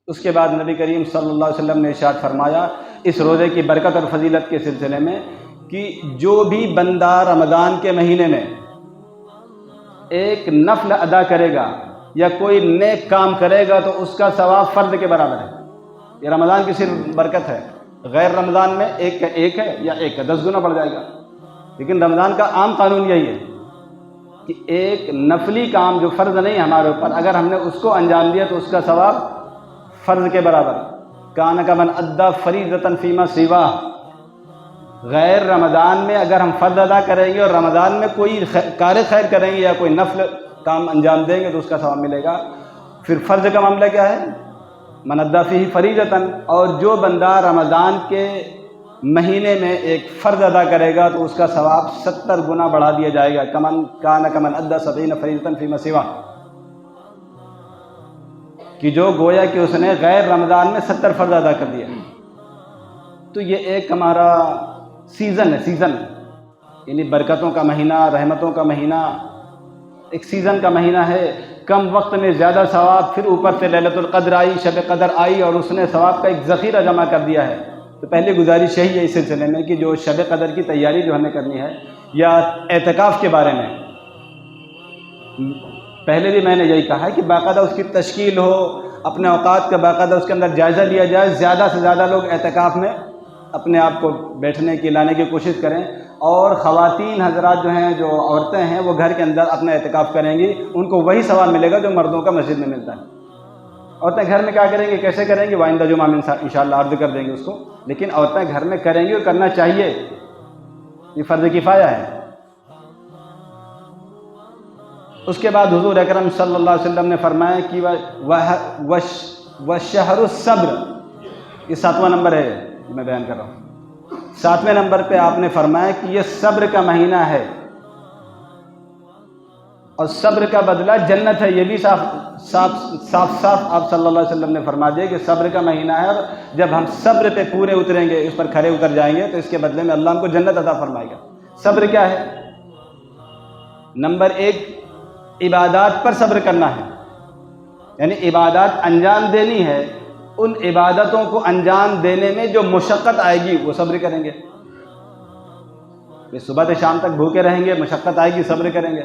اس کے بعد نبی کریم صلی اللہ علیہ وسلم نے ارشاد فرمایا اس روزے کی برکت اور فضیلت کے سلسلے میں کہ جو بھی بندہ رمضان کے مہینے میں ایک نفل ادا کرے گا یا کوئی نیک کام کرے گا تو اس کا ثواب فرض کے برابر ہے۔ یہ رمضان کی صرف برکت ہے، غیر رمضان میں ایک کا ایک ہے یا ایک کا 10 گنا بڑھ جائے گا، لیکن رمضان کا عام قانون یہی ہے کہ ایک نفلی کام جو فرض نہیں ہے ہمارے اوپر، اگر ہم نے اس کو انجام دیا تو اس کا ثواب فرض کے برابر۔ کان کمن ادا فریضۃ فیما سوا، غیر رمضان میں اگر ہم فرض ادا کریں گے اور رمضان میں کوئی کار خیر کریں گے یا کوئی نفل کام انجام دیں گے تو اس کا ثواب ملے گا۔ پھر فرض کا معاملہ کیا ہے؟ من ادا فیہ فریضۃ، اور جو بندہ رمضان کے مہینے میں ایک فرض ادا کرے گا تو اس کا ثواب 70 گنا بڑھا دیا جائے گا۔ کان کمن ادا 70 فریضۃ فیما سوا، کہ جو گویا کہ اس نے غیر رمضان میں 70 فرض ادا کر دیا۔ تو یہ ایک ہمارا سیزن ہے، سیزن یعنی برکتوں کا مہینہ، رحمتوں کا مہینہ، ایک سیزن کا مہینہ ہے۔ کم وقت میں زیادہ ثواب، پھر اوپر سے لیلۃ القدر آئی، شب قدر آئی اور اس نے ثواب کا ایک ذخیرہ جمع کر دیا ہے۔ تو پہلے گزارش یہی ہے اس سلسلے میں کہ جو شب قدر کی تیاری جو ہمیں کرنی ہے یا اعتکاف کے بارے میں، پہلے بھی میں نے یہی کہا ہے کہ باقاعدہ اس کی تشکیل ہو، اپنے اوقات کا باقاعدہ اس کے اندر جائزہ لیا جائے، زیادہ سے زیادہ لوگ اعتکاف میں اپنے آپ کو بیٹھنے کی لانے کی کوشش کریں، اور خواتین حضرات جو ہیں، جو عورتیں ہیں، وہ گھر کے اندر اپنا اعتکاف کریں گی، ان کو وہی ثواب ملے گا جو مردوں کا مسجد میں ملتا ہے۔ عورتیں گھر میں کیا کریں گی، کیسے کریں گی، وائندہ جمعہ میں انشاءاللہ عرض کر دیں گے اس کو، لیکن عورتیں گھر میں کریں گی اور کرنا چاہیے، یہ فرض کفایہ ہے۔ اس کے بعد حضور اکرم صلی اللہ علیہ وسلم نے فرمایا کہ وشہر الصبر، یہ 7واں نمبر ہے جو میں بیان کر رہا ہوں۔ 7ویں نمبر پہ آپ نے فرمایا کہ یہ صبر کا مہینہ ہے، اور صبر کا بدلہ جنت ہے۔ یہ بھی صاف آپ صلی اللہ علیہ وسلم نے فرما دیا کہ صبر کا مہینہ ہے، اور جب ہم صبر پہ پورے اتریں گے، اس پر کھڑے اتر جائیں گے تو اس کے بدلے میں اللہ ہم کو جنت عطا فرمائے گا۔ صبر کیا ہے؟ نمبر 1، عبادات پر صبر کرنا ہے، یعنی عبادات انجام دینی ہے، ان عبادتوں کو انجام دینے میں جو مشقت آئے گی وہ صبر کریں گے۔ کہ صبح سے شام تک بھوکے رہیں گے، مشقت آئے گی، صبر کریں گے۔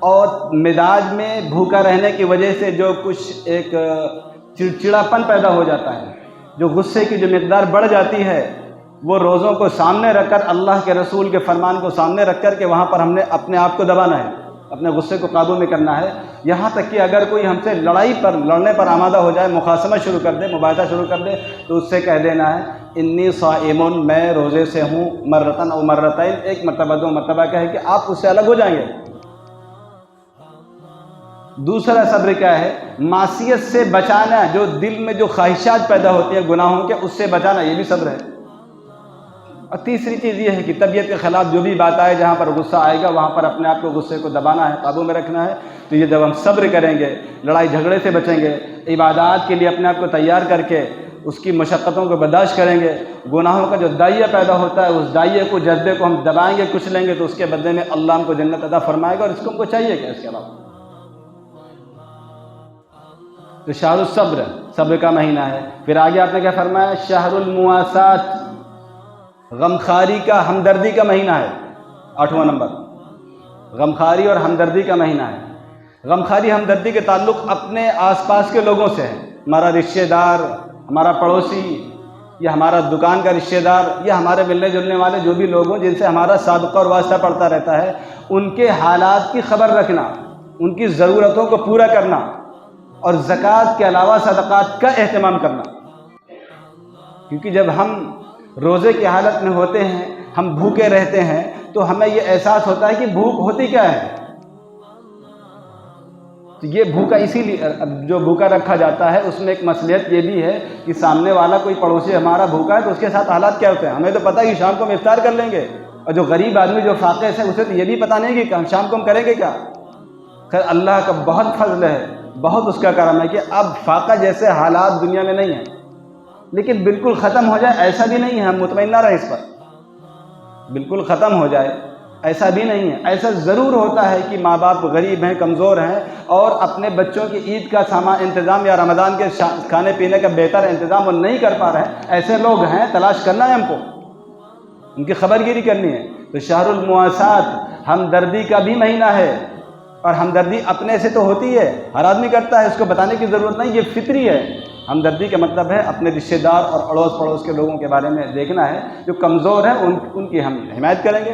اور مزاج میں بھوکا رہنے کی وجہ سے جو کچھ ایک چڑچڑاپن پیدا ہو جاتا ہے، جو غصے کی جو مقدار بڑھ جاتی ہے، وہ روزوں کو سامنے رکھ کر، اللہ کے رسول کے فرمان کو سامنے رکھ کر کے وہاں پر ہم نے اپنے آپ کو دبانا ہے، اپنے غصے کو قابو میں کرنا ہے۔ یہاں تک کہ اگر کوئی ہم سے لڑنے پر آمادہ ہو جائے، مخاصمہ شروع کر دے، مباحثہ شروع کر دے، تو اس سے کہہ دینا ہے انی صائم، میں روزے سے ہوں، مرتن او مرتین، ایک مرتبہ دو مرتبہ کہے کہ آپ اس سے الگ ہو جائیں گے۔ دوسرا صبر کیا ہے؟ معصیت سے بچانا، جو دل میں جو خواہشات پیدا ہوتی ہیں گناہوں کے، اس سے بچانا، یہ بھی صبر ہے۔ اور تیسری چیز یہ ہے کہ طبیعت کے خلاف جو بھی بات آئے، جہاں پر غصہ آئے گا وہاں پر اپنے آپ کو غصے کو دبانا ہے، قابو میں رکھنا ہے۔ تو یہ جب ہم صبر کریں گے، لڑائی جھگڑے سے بچیں گے، عبادات کے لیے اپنے آپ کو تیار کر کے اس کی مشقتوں کو برداشت کریں گے، گناہوں کا جو دائیہ پیدا ہوتا ہے اس دائیے کو، جذبے کو ہم دبائیں گے، کچھ لیں گے، تو اس کے بدلے میں اللہ ہم کو جنت عطا فرمائے گا۔ اور اس کو ہم کو چاہیے کیا اس کے علاوہ؟ تو شہر الصبر، صبر کا مہینہ ہے۔ پھر آگے آپ نے کیا فرمایا؟ شہر المواسات، غمخواری کا، ہمدردی کا مہینہ ہے۔ 8واں نمبر، غمخواری اور ہمدردی کا مہینہ ہے۔ غمخواری ہمدردی کے تعلق اپنے آس پاس کے لوگوں سے ہے، ہمارا رشتہ دار، ہمارا پڑوسی، یا ہمارا دکان کا رشتہ دار، یا ہمارے ملنے جلنے والے جو بھی لوگ ہوں جن سے ہمارا سابقہ اور واسطہ پڑتا رہتا ہے، ان کے حالات کی خبر رکھنا، ان کی ضرورتوں کو پورا کرنا، اور زکوٰۃ کے علاوہ صدقات کا اہتمام کرنا۔ کیونکہ جب ہم روزے کی حالت میں ہوتے ہیں، ہم بھوکے رہتے ہیں، تو ہمیں یہ احساس ہوتا ہے کہ بھوک ہوتی کیا ہے۔ تو یہ بھوکا اسی لیے جو بھوکا رکھا جاتا ہے، اس میں ایک مصلحت یہ بھی ہے کہ سامنے والا کوئی پڑوسی ہمارا بھوکا ہے تو اس کے ساتھ حالات کیا ہوتے ہیں، ہمیں تو پتہ ہے کہ شام کو ہم افطار کر لیں گے، اور جو غریب آدمی جو فاقے سے، اسے تو یہ بھی پتہ نہیں کہ شام کو ہم کریں گے کیا۔ خیر اللہ کا بہت فضل ہے، بہت اس کا کرم ہے کہ اب فاقہ جیسے حالات دنیا میں نہیں ہیں، لیکن بالکل ختم ہو جائے ایسا بھی نہیں ہے، ہم مطمئنہ رہیں اس پر، بالکل ختم ہو جائے ایسا بھی نہیں ہے. ایسا ضرور ہوتا ہے کہ ماں باپ غریب ہیں، کمزور ہیں اور اپنے بچوں کی عید کا سامان انتظام یا رمضان کے کھانے پینے کا بہتر انتظام وہ نہیں کر پا رہے ہیں. ایسے لوگ ہیں، تلاش کرنا ہے ہم کو، ان کی خبر گیری کرنی ہے. تو شہر المواسات ہمدردی کا بھی مہینہ ہے، اور ہمدردی اپنے سے تو ہوتی ہے، ہر آدمی کرتا ہے، اس کو بتانے کی ضرورت نہیں، یہ فطری ہے. ہمدردی کا مطلب ہے اپنے رشتہ دار اور اڑوس پڑوس کے لوگوں کے بارے میں دیکھنا ہے، جو کمزور ہیں ان کی ہم حمایت کریں گے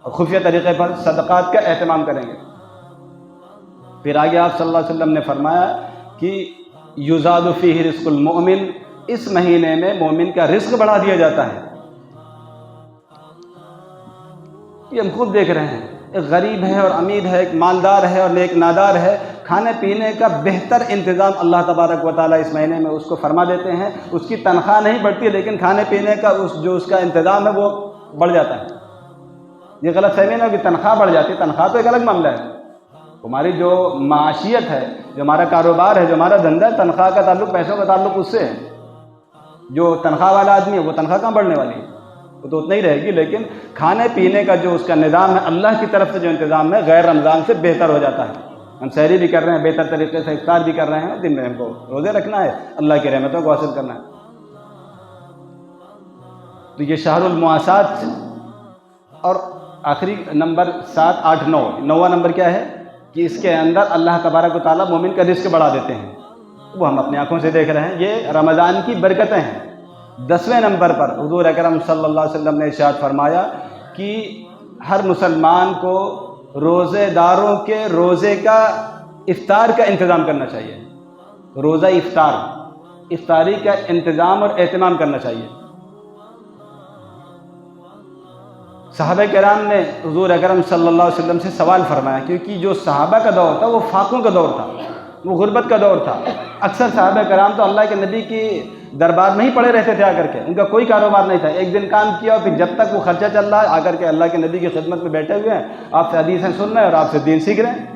اور خفیہ طریقے پر صدقات کا اہتمام کریں گے. پھر آگے آپ صلی اللہ علیہ وسلم نے فرمایا کہ یزاد فیہ رزق المؤمن، اس مہینے میں مومن کا رزق بڑھا دیا جاتا ہے. یہ ہم خود دیکھ رہے ہیں، ایک غریب ہے اور امیر ہے، ایک مالدار ہے اور ایک نادار ہے، کھانے پینے کا بہتر انتظام اللہ تبارک و تعالیٰ اس مہینے میں اس کو فرما دیتے ہیں. اس کی تنخواہ نہیں بڑھتی لیکن کھانے پینے کا اس کا انتظام ہے وہ بڑھ جاتا ہے. یہ غلط فہمی ہے کہ تنخواہ بڑھ جاتی ہے، تنخواہ تو ایک الگ معاملہ ہے. ہماری جو معاشیت ہے، جو ہمارا کاروبار ہے، جو ہمارا دھندا ہے، تنخواہ کا تعلق، پیسوں کا تعلق اس سے ہے. جو تنخواہ والا آدمی ہے وہ تنخواہ کہاں بڑھنے والی ہے، وہ تو اتنا ہی رہے گی. لیکن کھانے پینے کا جو اس کا نظام ہے، اللہ کی طرف سے جو انتظام ہے، غیر رمضان سے بہتر ہو جاتا ہے. ہم سحری بھی کر رہے ہیں بہتر طریقے سے، افطار بھی کر رہے ہیں، دن میں ہم کو روزے رکھنا ہے، اللہ کی رحمتوں کو حاصل کرنا ہے. تو یہ شہر المواسات. اور آخری نمبر 7، 8، 9، 9واں نمبر کیا ہے کہ اس کے اندر اللہ تبارک و تعالیٰ مومن کا رزق بڑھا دیتے ہیں. وہ ہم اپنی آنکھوں سے دیکھ رہے ہیں، یہ رمضان کی برکتیں ہیں. 10ویں نمبر پر حضور اکرم صلی اللہ علیہ وسلم نے ارشاد فرمایا کہ ہر مسلمان کو روزے داروں کے روزے کا افطار کا انتظام کرنا چاہیے. روزہ افطاری کا انتظام اور اہتمام کرنا چاہیے. صحابہ کرام نے حضور اکرم صلی اللہ علیہ وسلم سے سوال فرمایا، کیونکہ جو صحابہ کا دور تھا وہ فاقوں کا دور تھا، وہ غربت کا دور تھا. اکثر صحابہ کرام تو اللہ کے نبی کی دربار میں ہی پڑے رہتے تھے، آ کر کے ان کا کوئی کاروبار نہیں تھا. ایک دن کام کیا اور پھر جب تک وہ خرچہ چل رہا ہے آ کر کے اللہ کے نبی کی خدمت میں بیٹھے ہوئے ہیں، آپ سے حدیثیں سن رہے ہیں اور آپ سے دین سیکھ رہے ہیں.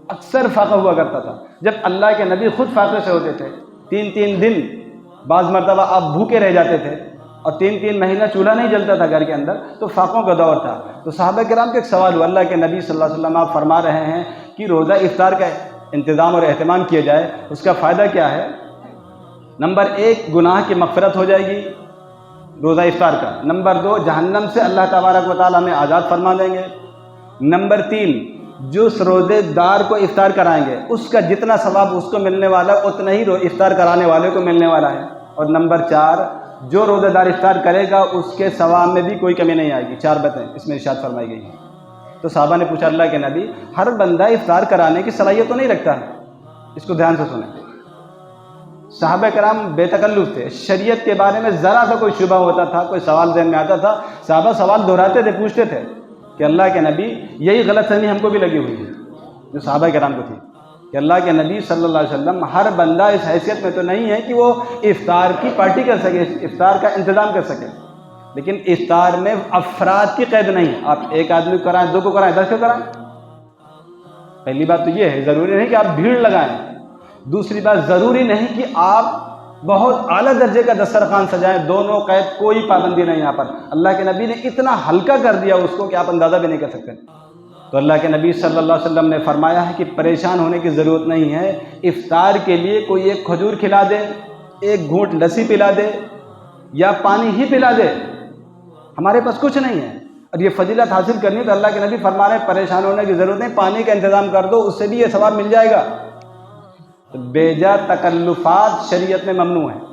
اکثر فاقہ ہوا کرتا تھا. جب اللہ کے نبی خود فاقے سے ہوتے تھے، 3 دن بعض مرتبہ آپ بھوکے رہ جاتے تھے اور 3 مہینہ چولہا نہیں جلتا تھا گھر کے اندر، تو فاقوں کا دور تھا. تو صحابہ کرام کا ایک سوال ہوا، اللہ کے نبی صلی اللہ علیہ وسلم آپ فرما رہے ہیں کہ روزہ افطار کا انتظام اور اہتمام کیا جائے، اس کا فائدہ کیا ہے؟ نمبر 1، گناہ کی مغفرت ہو جائے گی روزہ افطار کا. نمبر 2، جہنم سے اللہ تبارک و تعالیٰ ہمیں آزاد فرما دیں گے. نمبر 3، جس روزے دار کو افطار کرائیں گے اس کا جتنا ثواب اس کو ملنے والا اتنا ہی افطار کرانے والے کو ملنے والا ہے. اور نمبر 4، جو روزہ دار افطار کرے گا اس کے ثواب میں بھی کوئی کمی نہیں آئے گی. 4 باتیں اس میں ارشاد فرمائی گئی ہیں. تو صحابہ نے پوچھا، اللہ کے نبی ہر بندہ افطار کرانے کی صلاحیت تو نہیں رکھتا ہے، اس کو دھیان سے سنیں. صحابہ کرام بے تکلف تھے، شریعت کے بارے میں ذرا سا کوئی شبہ ہوتا تھا، کوئی سوال ذہن میں آتا تھا، صحابہ سوال دہراتے تھے، پوچھتے تھے کہ اللہ کے نبی یہی غلط فہمی ہم کو بھی لگی ہوئی ہے جو صحابہ کرام کو تھی کہ اللہ کے نبی صلی اللہ علیہ وسلم ہر بندہ اس حیثیت میں تو نہیں ہے کہ وہ افطار کی پارٹی کر سکے، افطار کا انتظام کر سکے. لیکن افطار میں افراد کی قید نہیں ہے، آپ ایک آدمی کو کرائیں، 2 کو کرائیں، 10 کو کرائیں. پہلی بات تو یہ ہے، ضروری نہیں کہ آپ بھیڑ لگائیں. دوسری بات، ضروری نہیں کہ آپ بہت اعلیٰ درجے کا دسترخوان سجائیں. دونوں قید، کوئی پابندی نہیں. یہاں پر اللہ کے نبی نے اتنا ہلکا کر دیا اس کو کہ آپ اندازہ بھی نہیں کر سکتے. تو اللہ کے نبی صلی اللہ علیہ وسلم نے فرمایا ہے کہ پریشان ہونے کی ضرورت نہیں ہے. افطار کے لیے کوئی ایک کھجور کھلا دے، ایک گھونٹ لسی پلا دے یا پانی ہی پلا دے، ہمارے پاس کچھ نہیں ہے اور یہ فضیلت حاصل کرنی ہے تو اللہ کے نبی فرما رہے ہیں پریشان ہونے کی ضرورت نہیں، پانی کا انتظام کر دو، اس سے بھی یہ ثواب مل جائے گا. بیجا تکلفات شریعت میں ممنوع ہیں.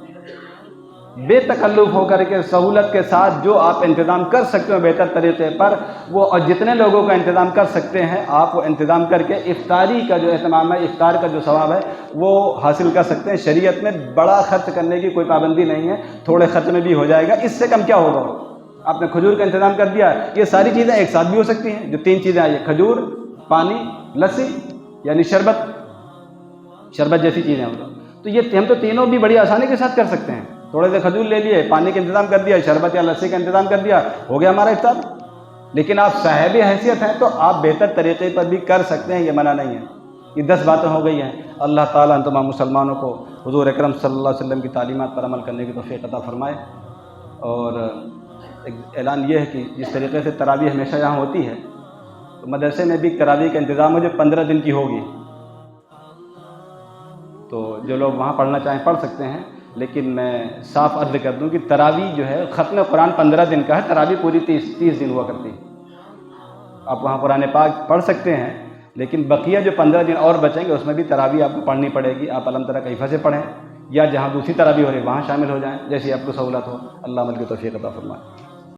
بے تکلف ہو کر کے سہولت کے ساتھ جو آپ انتظام کر سکتے ہو بہتر طریقے پر، وہ اور جتنے لوگوں کا انتظام کر سکتے ہیں آپ وہ انتظام کر کے افطاری کا جو اہتمام ہے، افطار کا جو ثواب ہے وہ حاصل کر سکتے ہیں. شریعت میں بڑا خرچ کرنے کی کوئی پابندی نہیں ہے، تھوڑے خرچ میں بھی ہو جائے گا. اس سے کم کیا ہوگا؟ آپ نے کھجور کا انتظام کر دیا. یہ ساری چیزیں ایک ساتھ بھی ہو سکتی ہیں. جو 3 چیزیں آئی ہیں، کھجور، پانی، لسی یعنی شربت جیسی چیزیں ہیں، تو یہ ہم تو تینوں بھی بڑی آسانی کے ساتھ کر سکتے ہیں. تھوڑے سے کھجور لے لیے، پانی کا انتظام کر دیا، شربت یا لسی کا انتظام کر دیا، ہو گیا ہمارا افطار. لیکن آپ صاحب حیثیت ہیں تو آپ بہتر طریقے پر بھی کر سکتے ہیں، یہ منع نہیں ہے. یہ 10 باتیں ہو گئی ہیں. اللہ تعالیٰ ہم تمام مسلمانوں کو حضور اکرم صلی اللہ علیہ وسلم کی تعلیمات پر عمل کرنے کی توفیق عطا فرمائے. اور ایک اعلان یہ ہے کہ جس طریقے سے تراویح ہمیشہ یہاں ہوتی ہے تو مدرسے میں بھی تراویح کا انتظام ہو جو 15 دن کی ہوگی، تو جو لوگ وہاں پڑھنا چاہیں پڑھ سکتے ہیں، لیکن میں صاف عرض کر دوں کہ تراویح جو ہے ختم قرآن 15 دن کا ہے، تراویح پوری 30 دن ہوا کرتی ہے۔ آپ وہاں قرآن پاک پڑھ سکتے ہیں، لیکن بقیہ جو 15 دن اور بچیں گے اس میں بھی تراویح آپ کو پڑھنی پڑے گی۔ آپ الحمد للہ کیفیہ سے پڑھیں یا جہاں دوسری تراویح ہو رہی ہے وہاں شامل ہو جائیں، جیسی آپ کو سہولت ہو۔ اللہ عمل کی توفیق عطا فرمائے۔